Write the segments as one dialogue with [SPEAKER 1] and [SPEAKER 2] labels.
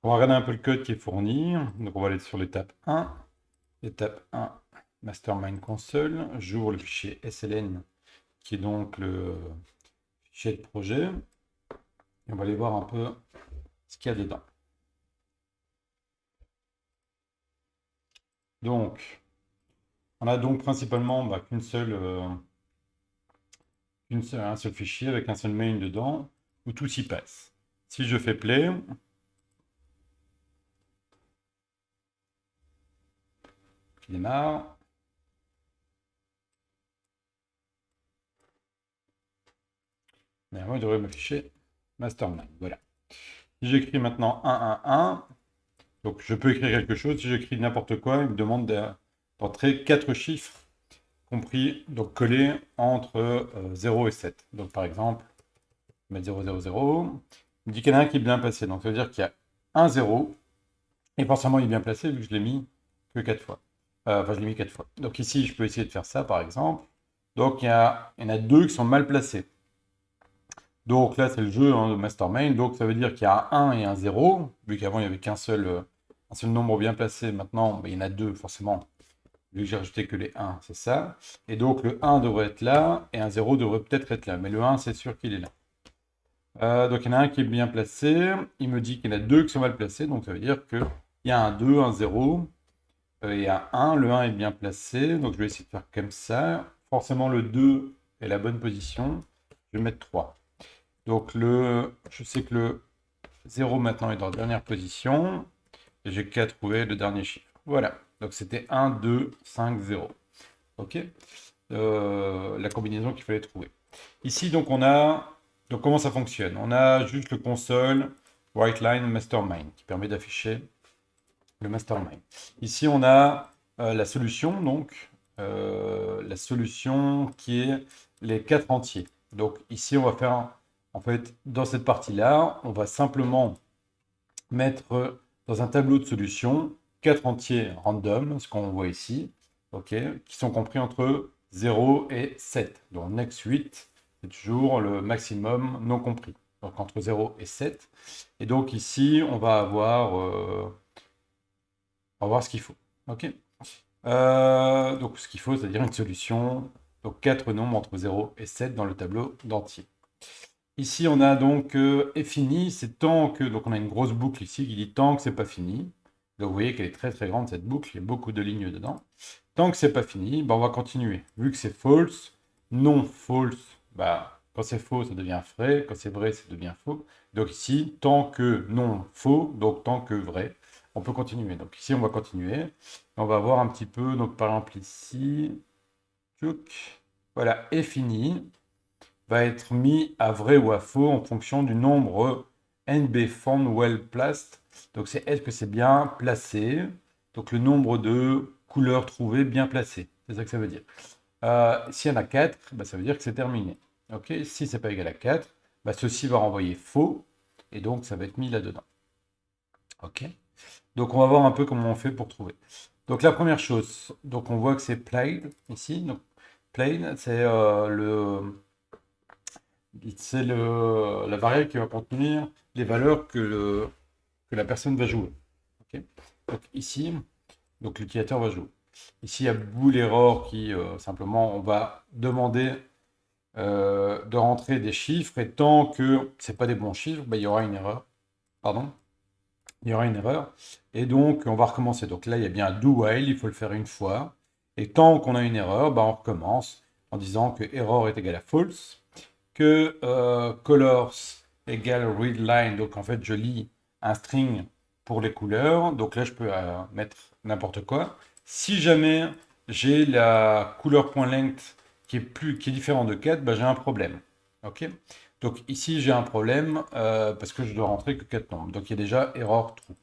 [SPEAKER 1] On va regarder un peu le code qui est fourni. Donc on va aller sur l'étape 1. Étape 1, Mastermind Console. J'ouvre le fichier SLN qui est donc le fichier de projet. Et on va aller voir un peu ce qu'il y a dedans. Donc, on a donc principalement un seul fichier avec un seul main dedans où tout s'y passe. Si je fais play, qui démarre, normalement il devrait m'afficher Mastermind. Voilà. Si j'écris maintenant 111, donc je peux écrire quelque chose. Si j'écris n'importe quoi, il me demande d'entrer 4 chiffres compris, donc collés entre 0 et 7. Donc par exemple, je vais mettre 0, 0, 0. Il me dit qu'il y en a un qui est bien placé. Donc ça veut dire qu'il y a un 0. Et forcément, il est bien placé vu que je l'ai mis que 4 fois. Enfin, je l'ai mis 4 fois. Donc ici, je peux essayer de faire ça par exemple. Donc il y en a deux qui sont mal placés. Donc là, c'est le jeu de Mastermind. Donc ça veut dire qu'il y a un 1 et un 0. Vu qu'avant, il n'y avait un seul nombre bien placé. Maintenant, il y en a deux, forcément. Vu que j'ai rajouté que les 1, c'est ça. Et donc le 1 devrait être là, et un 0 devrait peut-être être là. Mais le 1, c'est sûr qu'il est là. Donc il y en a un qui est bien placé. Il me dit qu'il y en a deux qui sont mal placés. Donc ça veut dire qu'il y a un 2, un 0 et un 1. Le 1 est bien placé. Donc je vais essayer de faire comme ça. Forcément, le 2 est la bonne position. Je vais mettre 3. Donc je sais que le 0 maintenant est dans la dernière position. Et j'ai qu'à trouver le dernier chiffre. Voilà. Donc c'était 1, 2, 5, 0. OK. La combinaison qu'il fallait trouver. Ici, donc, on a... Donc, comment ça fonctionne? On a juste le console WriteLine Mastermind qui permet d'afficher le Mastermind. Ici, on a la solution, donc, la solution qui est les 4 entiers. Donc, ici, on va faire, en fait, dans cette partie-là, on va simplement mettre dans un tableau de solutions 4 entiers random, ce qu'on voit ici, ok, qui sont compris entre 0 et 7. Donc next 8, c'est toujours le maximum non compris. Donc entre 0 et 7. Et donc ici, on va voir ce qu'il faut. Ok. Donc ce qu'il faut, c'est-à-dire une solution. Donc 4 nombres entre 0 et 7 dans le tableau d'entier. Ici, on a donc est fini, c'est tant que. Donc, on a une grosse boucle ici qui dit tant que c'est pas fini. Donc, vous voyez qu'elle est très très grande cette boucle, il y a beaucoup de lignes dedans. Tant que c'est pas fini, on va continuer. Vu que c'est false, non false, quand c'est faux, ça devient vrai. Quand c'est vrai, ça devient faux. Donc, ici, tant que non faux, donc tant que vrai, on peut continuer. Donc, ici, on va continuer. On va voir un petit peu, donc par exemple ici, tchouk, voilà, est fini va être mis à vrai ou à faux en fonction du nombre NB found well placed. Donc c'est est-ce que c'est bien placé. Donc le nombre de couleurs trouvées bien placées. C'est ça que ça veut dire. S'il y en a 4, ça veut dire que c'est terminé. Ok. Si c'est pas égal à 4, ceci va renvoyer faux. Et donc ça va être mis là-dedans. Ok. Donc on va voir un peu comment on fait pour trouver. Donc la première chose, donc on voit que c'est played ici. Donc played, c'est la variable qui va contenir les valeurs que la personne va jouer. Ok. Donc ici, donc l'utilisateur va jouer. Ici, il y a bool error qui simplement on va demander de rentrer des chiffres et tant que c'est pas des bons chiffres, il y aura une erreur. Pardon, il y aura une erreur. Et donc on va recommencer. Donc là, il y a bien un do while, il faut le faire une fois. Et tant qu'on a une erreur, on recommence en disant que error est égal à false, que colors égale readline, donc en fait je lis un string pour les couleurs, donc là je peux mettre n'importe quoi. Si jamais j'ai la couleur.length qui est différent de 4, j'ai un problème. Ok. Donc ici j'ai un problème parce que je dois rentrer que 4 nombres. Donc il y a déjà error true.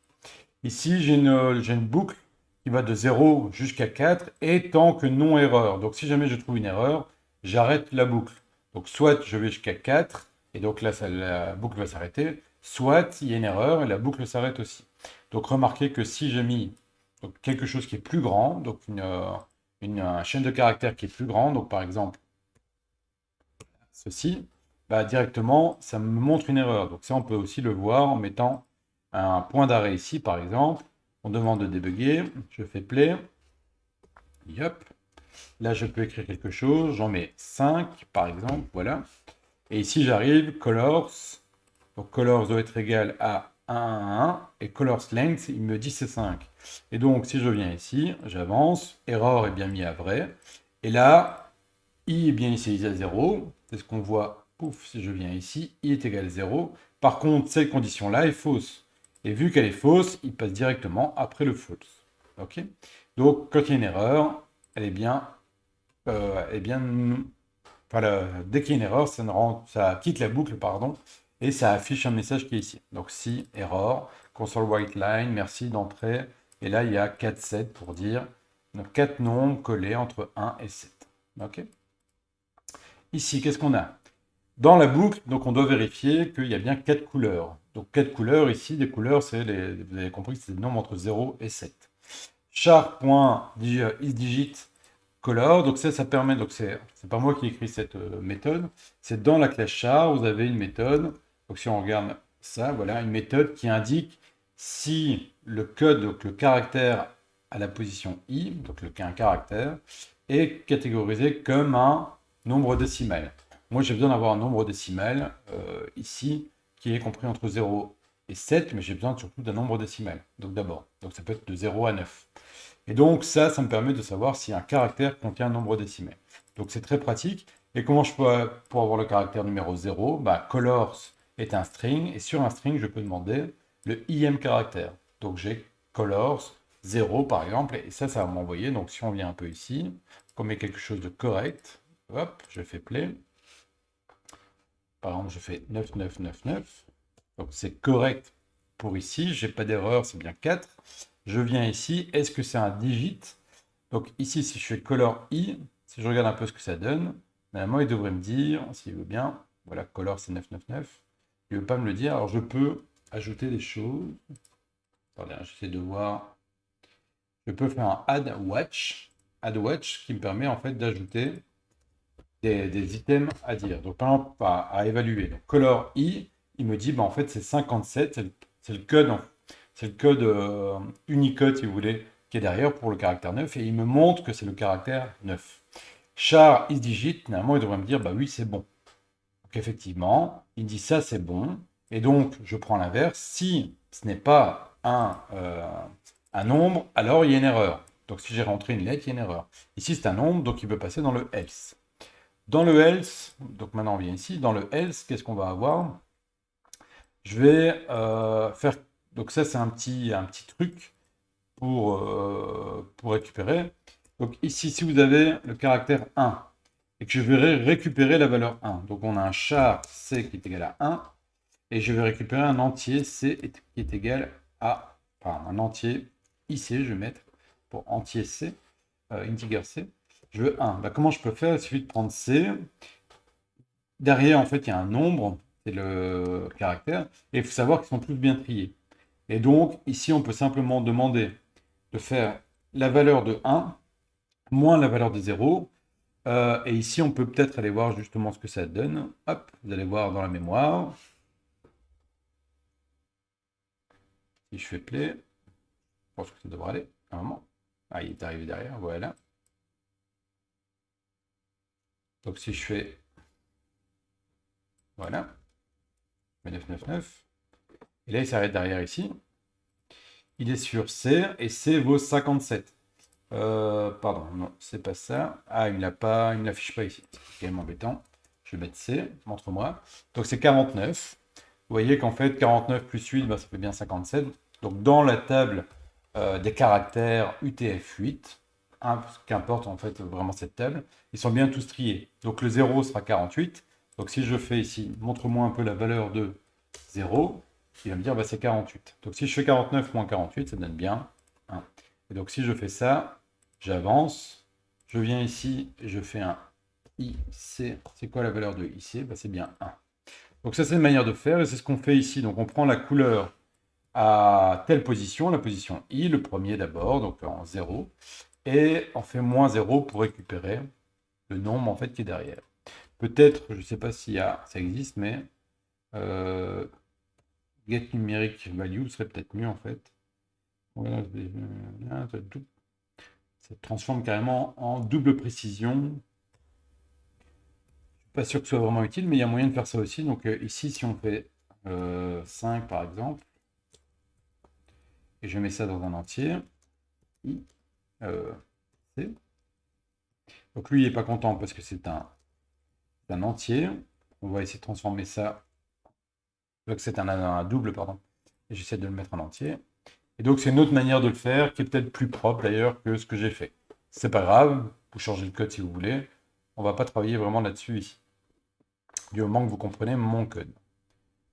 [SPEAKER 1] Ici j'ai une boucle qui va de 0 jusqu'à 4 et tant que non erreur. Donc si jamais je trouve une erreur, j'arrête la boucle. Donc soit je vais jusqu'à 4 et donc là la boucle va s'arrêter, soit il y a une erreur et la boucle s'arrête aussi. Donc remarquez que si j'ai mis donc, quelque chose qui est plus grand, donc une chaîne de caractères qui est plus grande, donc par exemple ceci, directement ça me montre une erreur. Donc ça on peut aussi le voir en mettant un point d'arrêt ici, par exemple. On demande de débugger. Je fais play. Yep. Là, je peux écrire quelque chose. J'en mets 5, par exemple. Voilà. Et ici, j'arrive, colors. Donc, colors doit être égal à 1, 1, 1. Et colors length, il me dit c'est 5. Et donc, si je viens ici, j'avance. Error est bien mis à vrai. Et là, i est bien initialisé à 0. C'est ce qu'on voit. Pouf, si je viens ici, i est égal à 0. Par contre, cette condition-là est fausse. Et vu qu'elle est fausse, il passe directement après le false. OK? Donc, quand il y a une erreur, elle est bien... voilà, dès qu'il y a une erreur, ça quitte la boucle, pardon, et ça affiche un message qui est ici. Donc, si, error, console white line, merci d'entrer. Et là, il y a 4, 7 pour dire donc, 4 nombres collés entre 1 et 7. OK? Ici, qu'est-ce qu'on a? Dans la boucle, donc on doit vérifier qu'il y a bien 4 couleurs. Donc 4 couleurs, ici, des couleurs, vous avez compris que c'est des nombres entre 0 et 7. Char.isDigit color, donc ça permet, donc c'est pas moi qui ai écrit cette méthode, c'est dans la classe char, vous avez une méthode, donc si on regarde ça, voilà, une méthode qui indique si le code, donc le caractère à la position i, donc un caractère, est catégorisé comme un nombre décimal. Moi, j'ai besoin d'avoir un nombre décimal ici qui est compris entre 0 et 7, mais j'ai besoin surtout d'un nombre décimal. Donc d'abord, donc ça peut être de 0 à 9. Et donc ça me permet de savoir si un caractère contient un nombre décimal. Donc c'est très pratique. Et comment je peux pour avoir le caractère numéro 0? Colors est un string, et sur un string, je peux demander le im caractère. Donc j'ai colors 0 par exemple, et ça va m'envoyer. Donc si on vient un peu ici, qu'on met quelque chose de correct, hop, je fais play. Par exemple, je fais 9999. Donc c'est correct pour ici, j'ai pas d'erreur, c'est bien 4. Je viens ici, est-ce que c'est un digit? Donc ici, si je fais color i, si je regarde un peu ce que ça donne, normalement il devrait me dire, s'il veut bien, voilà, color c'est 999. Il ne veut pas me le dire, alors je peux ajouter des choses. Attendez, j'essaie de voir. Je peux faire un add watch qui me permet en fait d'ajouter des items à dire. Donc par exemple, à évaluer. Donc color i, il me dit, en fait c'est 57, c'est le code, c'est le code Unicode si vous voulez, qui est derrière pour le caractère 9, et il me montre que c'est le caractère 9. Char isDigit, normalement il devrait me dire, oui c'est bon. Donc effectivement, il dit ça c'est bon, et donc je prends l'inverse, si ce n'est pas un nombre, alors il y a une erreur. Donc si j'ai rentré une lettre, il y a une erreur. Ici c'est un nombre, donc il peut passer dans le else. Dans le else, donc maintenant on vient ici, dans le else, qu'est-ce qu'on va avoir? Je vais faire, donc ça c'est un petit truc pour récupérer. Donc ici, si vous avez le caractère 1, et que je vais récupérer la valeur 1, donc on a un char c qui est égal à 1, et je vais récupérer un entier c qui est égal à, pardon, un entier ic, je vais mettre pour entier c, integer c. Je veux 1. Comment je peux faire? Il suffit de prendre C. Derrière, en fait, il y a un nombre, c'est le caractère, et il faut savoir qu'ils sont tous bien triés. Et donc, ici, on peut simplement demander de faire la valeur de 1 moins la valeur de 0. Et ici, on peut peut-être aller voir justement ce que ça donne. Hop, vous allez voir dans la mémoire. Si je fais play, je pense que ça devrait aller. Un moment. Ah, il est arrivé derrière, voilà. Donc si je fais... Voilà. 999. Et là, il s'arrête derrière ici. Il est sur C, et C vaut 57. Pardon, non, c'est pas ça. Ah, il ne l'affiche pas ici. C'est quand même embêtant. Je vais mettre C, montre-moi. Donc c'est 49. Vous voyez qu'en fait, 49 plus 8, ça fait bien 57. Donc dans la table des caractères UTF-8, qu'importe en fait vraiment cette table, ils sont bien tous triés. Donc le 0 sera 48. Donc si je fais ici, montre-moi un peu la valeur de 0, il va me dire c'est 48. Donc si je fais 49 moins 48, ça donne bien 1. Et donc si je fais ça, j'avance, je viens ici et je fais un IC. C'est quoi la valeur de IC? C'est bien 1. Donc ça c'est une manière de faire, et c'est ce qu'on fait ici. Donc on prend la couleur à telle position, la position I, le premier d'abord, donc en 0, et on fait moins 0 pour récupérer le nombre en fait qui est derrière. Peut-être, je ne sais pas si ça existe, mais get numeric value serait peut-être mieux en fait. Voilà, ça transforme carrément en double précision. Pas sûr que ce soit vraiment utile, mais il y a moyen de faire ça aussi. Donc ici, si on fait 5 par exemple, et je mets ça dans un entier, C. Donc lui, il n'est pas content parce que c'est un entier. On va essayer de transformer ça. Donc c'est un double, pardon. Et j'essaie de le mettre en entier. Et donc c'est une autre manière de le faire qui est peut-être plus propre d'ailleurs que ce que j'ai fait. C'est pas grave, vous changez le code si vous voulez. On va pas travailler vraiment là-dessus ici. Du moment que vous comprenez mon code.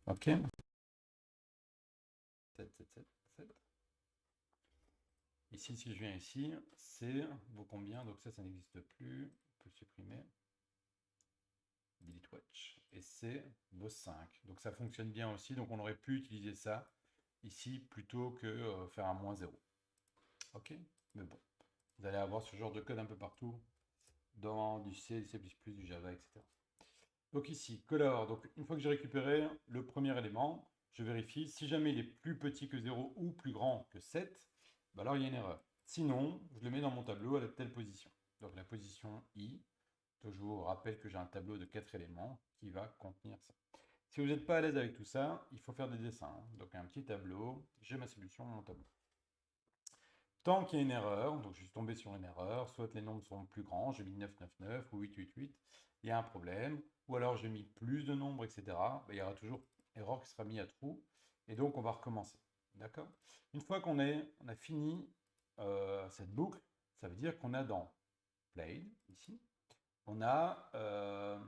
[SPEAKER 1] Ok. 7, 7, 7, 7. Ici, si je viens ici, c'est vaut combien? Donc ça n'existe plus. On peut supprimer. Delete watch. Et c'est vaut 5. Donc ça fonctionne bien aussi. Donc on aurait pu utiliser ça ici plutôt que faire un moins 0. Ok. Mais bon, vous allez avoir ce genre de code un peu partout dans du C, du C++, du Java, etc. Donc ici, color. Donc une fois que j'ai récupéré le premier élément, je vérifie. Si jamais il est plus petit que 0 ou plus grand que 7, bah alors il y a une erreur. Sinon, je le mets dans mon tableau à la telle position. Donc la position I. Donc je vous rappelle que j'ai un tableau de 4 éléments qui va contenir ça. Si vous n'êtes pas à l'aise avec tout ça, il faut faire des dessins. Donc un petit tableau, j'ai ma solution, mon tableau. Tant qu'il y a une erreur, donc je suis tombé sur une erreur, soit les nombres sont plus grands, j'ai mis 999 ou 888, il y a un problème, ou alors j'ai mis plus de nombres, etc. Il y aura toujours erreur qui sera mise à trou, et donc on va recommencer. D'accord? Une fois qu'on a fini cette boucle, ça veut dire qu'on a dans Play, ici, on a un...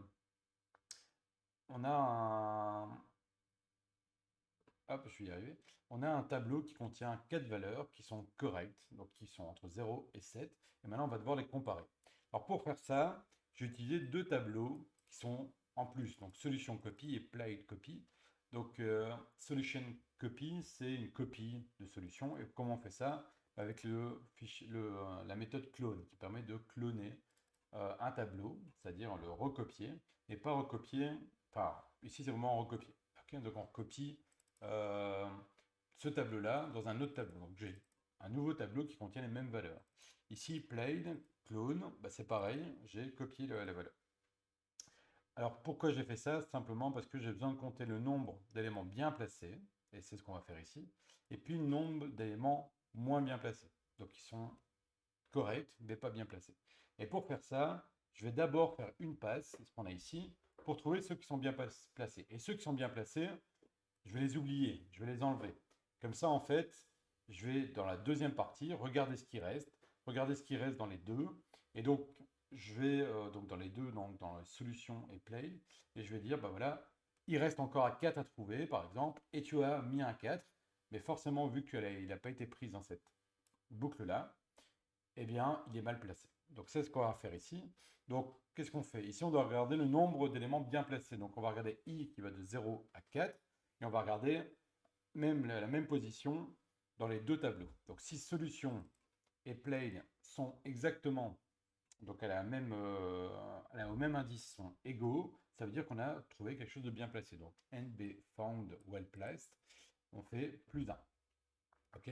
[SPEAKER 1] Hop, je suis arrivé. On a un tableau qui contient 4 valeurs qui sont correctes, donc qui sont entre 0 et 7. Et maintenant, on va devoir les comparer. Alors pour faire ça, j'ai utilisé deux tableaux qui sont en plus, donc solution copy et played copy. Donc solution copy, c'est une copie de solution. Et comment on fait ça? Avec la méthode clone qui permet de cloner un tableau, c'est-à-dire le recopier, et pas recopier, enfin ici c'est vraiment recopier. Okay, donc on recopie euh, ce tableau-là dans un autre tableau. Donc j'ai un nouveau tableau qui contient les mêmes valeurs. Ici, played, clone, bah c'est pareil, j'ai copié la valeur. Alors pourquoi j'ai fait ça? Simplement parce que j'ai besoin de compter le nombre d'éléments bien placés, et c'est ce qu'on va faire ici, et puis le nombre d'éléments moins bien placés, donc qui sont corrects, mais pas bien placés. Et pour faire ça, je vais d'abord faire une passe, ce qu'on a ici, pour trouver ceux qui sont bien placés. Et ceux qui sont bien placés, je vais les oublier, je vais les enlever. Comme ça, en fait, je vais dans la deuxième partie regarder ce qui reste dans les deux. Et donc, je vais donc dans les deux, donc dans la solution et play, et je vais dire, bah voilà, il reste encore à 4 à trouver, par exemple, et tu as mis un 4, mais forcément, vu qu'il n'a pas été pris dans cette boucle-là, eh bien, il est mal placé. Donc, c'est ce qu'on va faire ici. Donc, qu'est-ce qu'on fait? Ici, on doit regarder le nombre d'éléments bien placés. Donc, on va regarder i qui va de 0 à 4, et on va regarder la même position dans les deux tableaux. Donc, si solution et play sont exactement, donc au même indice, sont égaux, ça veut dire qu'on a trouvé quelque chose de bien placé. Donc, NB found well placed, on fait plus 1. OK?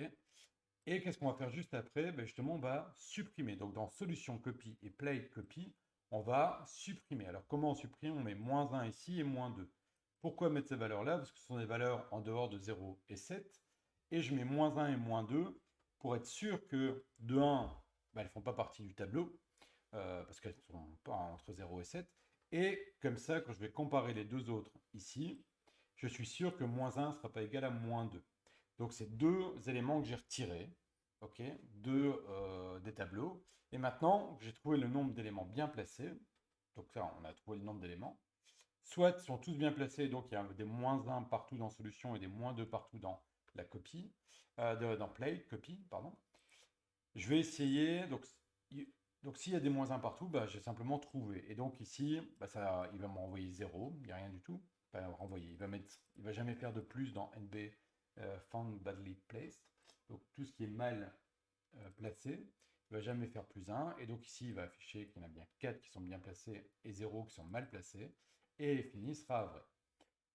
[SPEAKER 1] Et qu'est-ce qu'on va faire juste après? Ben justement, on va supprimer. Donc dans solution copy et play copy, on va supprimer. Alors comment on supprime? On met moins 1 ici et moins 2. Pourquoi mettre ces valeurs-là? Parce que ce sont des valeurs en dehors de 0 et 7. Et je mets moins 1 et moins 2 pour être sûr que de 1, ben, elles ne font pas partie du tableau, parce qu'elles ne sont pas entre 0 et 7. Et comme ça, quand je vais comparer les deux autres ici, je suis sûr que moins 1 ne sera pas égal à moins 2. Donc c'est deux éléments que j'ai retirés, ok, des tableaux. Et maintenant que j'ai trouvé le nombre d'éléments bien placés, donc ça on a trouvé le nombre d'éléments, soit ils sont tous bien placés, donc il y a des moins 1 partout dans solution et des moins 2 partout dans la copie, dans play, copie, pardon. Je vais essayer, donc s'il y a des moins 1 partout, bah, j'ai simplement trouvé. Et donc ici, bah, il va me renvoyer 0, il n'y a rien du tout. Pas renvoyer, il va jamais faire de plus dans NB found badly placed. Donc tout ce qui est mal placé, il ne va jamais faire plus 1. Et donc ici, il va afficher qu'il y en a bien 4 qui sont bien placés et 0 qui sont mal placés. Et fini sera vrai.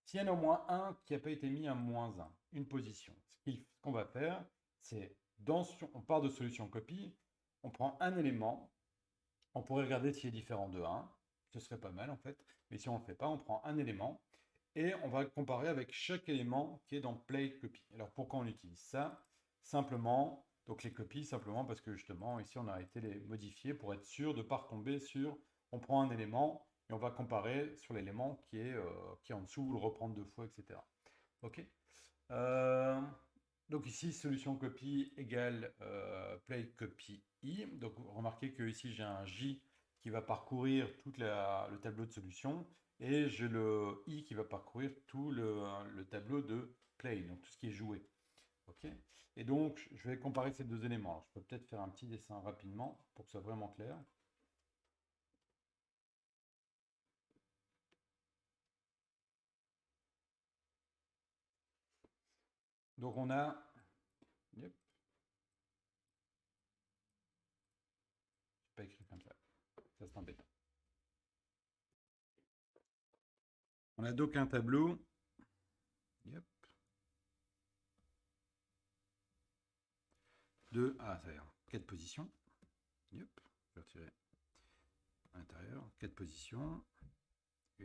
[SPEAKER 1] S'il y en a au moins un qui n'a pas été mis à -1, une position, ce qu'on va faire, c'est, on part de solution copie, on prend un élément, on pourrait regarder s'il est différent de 1, ce serait pas mal en fait, mais si on ne le fait pas, on prend un élément, et on va comparer avec chaque élément qui est dans play copy. Alors pourquoi on utilise ça? Simplement, donc les copies, simplement parce que justement, ici, on a été les modifier pour être sûr de ne pas retomber sur, on prend un élément, et on va comparer sur l'élément qui est en dessous, ou le reprendre deux fois, etc. Ok. Euh, donc ici, solution copie égale play copy i. Donc remarquez que ici j'ai un J qui va parcourir tout le tableau de solution et j'ai le i qui va parcourir tout le tableau de play, donc tout ce qui est joué. Ok. Et donc je vais comparer ces deux éléments. Alors, je peux peut-être faire un petit dessin rapidement pour que ce soit vraiment clair. Donc on a, yep, je pas écrit comme ça c'est embêtant. On a donc un tableau, yep, de, ça y est, 4 positions. Yep, je vais retirer à l'intérieur. 4 positions. 1,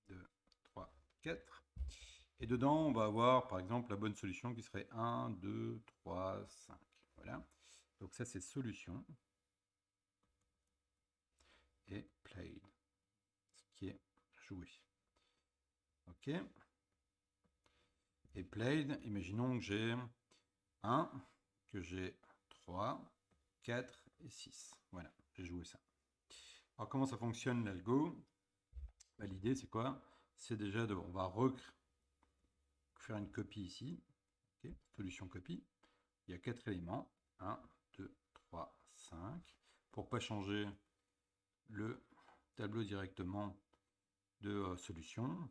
[SPEAKER 1] 2, 3, 4. Et dedans, on va avoir par exemple la bonne solution qui serait 1, 2, 3, 5. Voilà. Donc ça, c'est solution. Et played, ce qui est joué. OK. Et played, imaginons que j'ai 1, que j'ai 3, 4 et 6. Voilà, j'ai joué ça. Alors comment ça fonctionne l'algo? Bah, l'idée c'est quoi? C'est déjà de, on va faire une copie ici. Okay. Solution copie. Il y a 4 éléments. 1, 2, 3, 5. Pour ne pas changer le tableau directement de solution.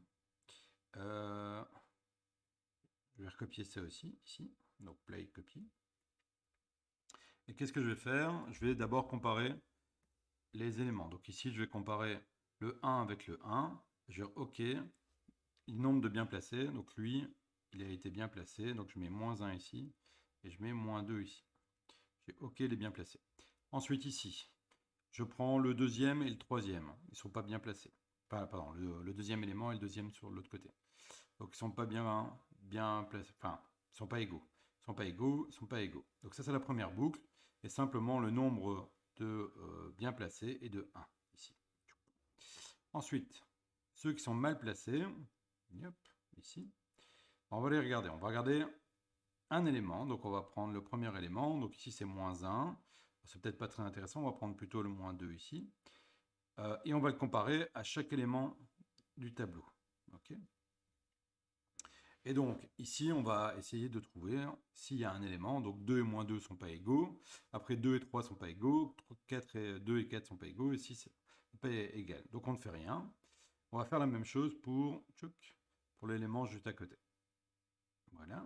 [SPEAKER 1] Je vais recopier ça aussi, ici. Donc play copy. Et qu'est-ce que je vais faire? Je vais d'abord comparer les éléments. Donc ici, je vais comparer le 1 avec le 1. Je vais OK. Le nombre de bien placés. Donc lui, il a été bien placé. Donc je mets -1 ici. Et je mets -2 ici. J'ai OK, les bien placés. Ensuite ici, je prends le deuxième et le troisième. Ils ne sont pas bien placés. Pardon, le deuxième élément et le deuxième sur l'autre côté. Donc ils ne sont pas bien placés. Enfin, ils ne sont pas égaux. Ils ne sont pas égaux, ils ne sont pas égaux. Donc ça, c'est la première boucle. Et simplement, le nombre de bien placés est de 1 ici. Ensuite, ceux qui sont mal placés, hop, ici, on va les regarder. On va regarder un élément. Donc on va prendre le premier élément. Donc ici, c'est -1. C'est peut-être pas très intéressant. On va prendre plutôt le -2 ici. Et on va le comparer à chaque élément du tableau. OK. Et donc, ici, on va essayer de trouver s'il y a un élément. Donc, 2 et -2 ne sont pas égaux. Après, 2 et 3 ne sont pas égaux. 4 et 2 et 4 ne sont pas égaux. Et 6 n'est pas égal. Donc, on ne fait rien. On va faire la même chose pour l'élément juste à côté. Voilà.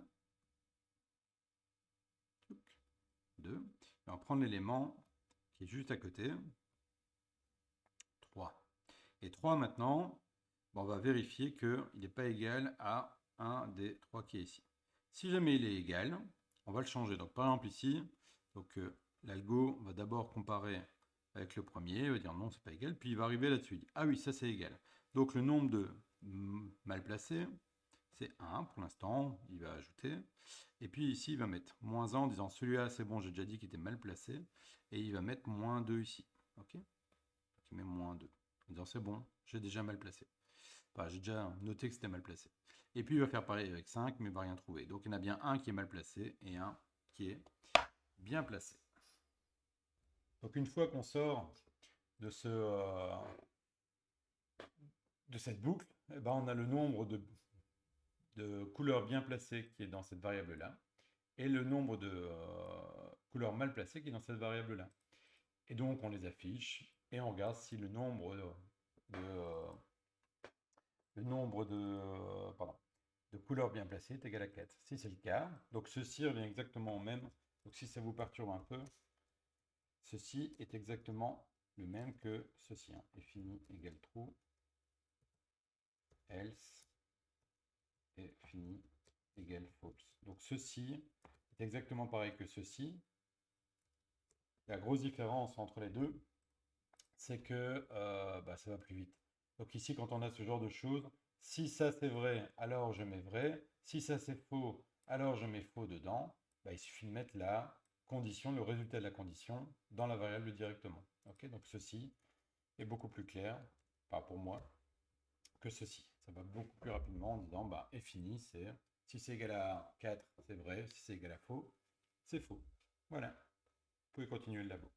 [SPEAKER 1] 2. Et on va prendre l'élément qui est juste à côté. 3. Et 3, maintenant, on va vérifier qu'il n'est pas égal à un des 3 qui est ici. Si jamais il est égal, on va le changer. Donc par exemple ici, l'algo va d'abord comparer avec le premier, il va dire non, c'est pas égal, puis il va arriver là-dessus. Ah oui, ça c'est égal. Donc le nombre de mal placés, c'est 1 pour l'instant, il va ajouter. Et puis ici, il va mettre -1 en disant celui-là c'est bon, j'ai déjà dit qu'il était mal placé. Et il va mettre -2 ici. Ok. Il met -2. En disant c'est bon, j'ai déjà mal placé. Enfin, j'ai déjà noté que c'était mal placé. Et puis il va faire pareil avec 5, mais il ne va rien trouver. Donc il y en a bien un qui est mal placé et un qui est bien placé. Donc une fois qu'on sort de, de cette boucle, eh ben, on a le nombre de couleurs bien placées qui est dans cette variable-là, et le nombre de couleurs mal placées qui est dans cette variable-là. Et donc on les affiche, et on regarde si le nombre de couleurs bien placées est égal à 4. Si c'est le cas, donc ceci revient exactement au même. Donc si ça vous perturbe un peu, ceci est exactement le même que ceci. Hein. Et fini égale true, else est fini égale false. Donc ceci est exactement pareil que ceci. La grosse différence entre les deux, c'est que ça va plus vite. Donc ici, quand on a ce genre de choses, si ça c'est vrai, alors je mets vrai. Si ça c'est faux, alors je mets faux dedans. Il suffit de mettre la condition, le résultat de la condition, dans la variable directement. Ok, donc ceci est beaucoup plus clair, pas pour moi, que ceci. Ça va beaucoup plus rapidement en disant, est fini, c'est si c'est égal à 4, c'est vrai, si c'est égal à faux, c'est faux. Voilà, vous pouvez continuer le labo.